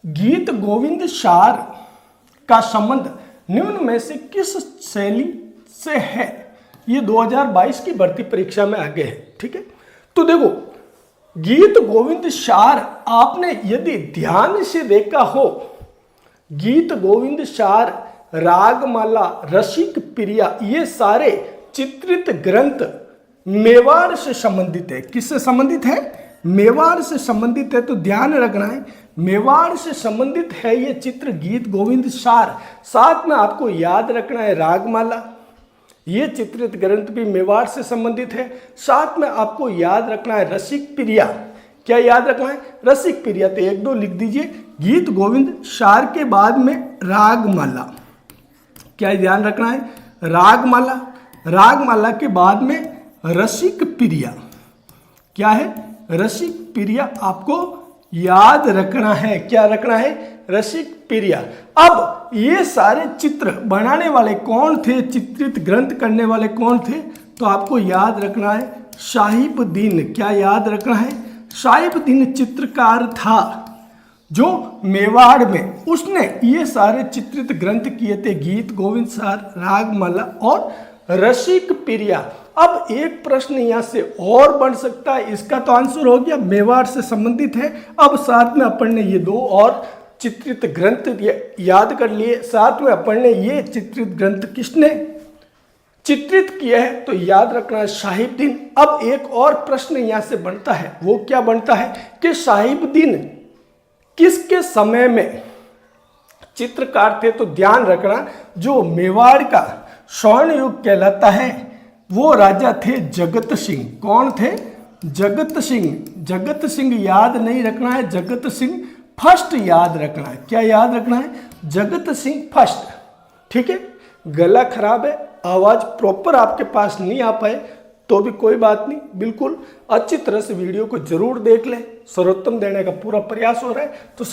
गीत गोविंद शार का संबंध निम्न में से किस शैली से है? ये 2022 की भर्ती परीक्षा में आगे है। ठीक है, तो देखो गीत गोविंद शार आपने यदि ध्यान से देखा हो, गीत गोविंद शार, रागमाला, रसिक प्रिया, ये सारे चित्रित ग्रंथ मेवाड़ से संबंधित है। किससे संबंधित है? मेवाड़ से संबंधित है। तो ध्यान रखना है, मेवाड़ से संबंधित है ये चित्र गीत गोविंद शार। साथ में आपको याद रखना है रागमाला, ये चित्रित ग्रंथ भी मेवाड़ से संबंधित है। साथ में आपको याद रखना है रसिक प्रिया। क्या याद रखना है? रसिक प्रिया। तो एक दो लिख दीजिए, गीत गोविंद शार के बाद में रागमाला। क्या ध्यान रखना है? रागमाला। रागमाला के बाद में रसिक प्रिया। क्या है? रसिक प्रिया आपको याद रखना है। क्या रखना है? रसिक प्रिया। अब ये सारे चित्र बनाने वाले कौन थे, चित्रित ग्रंथ करने वाले कौन थे? तो आपको याद रखना है साहिबुद्दीन। क्या याद रखना है? साहिबुद्दीन चित्रकार था जो मेवाड़ में, उसने ये सारे चित्रित ग्रंथ किए थे, गीत गोविंद शार, रागमाला और रसिक प्रिया। अब एक प्रश्न यहाँ से और बन सकता है, इसका तो आंसर हो गया मेवाड़ से संबंधित है। अब साथ में अपन ने ये दो और चित्रित ग्रंथ याद कर लिए, साथ में अपन ने ये चित्रित ग्रंथ किसने चित्रित किया है? तो याद रखना है साहिबुद्दीन। अब एक और प्रश्न यहाँ से बनता है, वो क्या बनता है कि साहिबुद्दीन किसके समय में चित्रकार थे? तो ध्यान रखना, जो मेवाड़ का स्वर्ण युग कहलाता है वो राजा थे जगत सिंह। कौन थे? जगत सिंह। जगत सिंह याद नहीं रखना है, जगत सिंह फर्स्ट याद रखना है। क्या याद रखना है? जगत सिंह फर्स्ट। ठीक है, गला खराब है, आवाज प्रॉपर आपके पास नहीं आ पाए तो भी कोई बात नहीं, बिल्कुल अच्छी तरह से वीडियो को जरूर देख लें। सर्वोत्तम देने का पूरा प्रयास हो रहा है। तो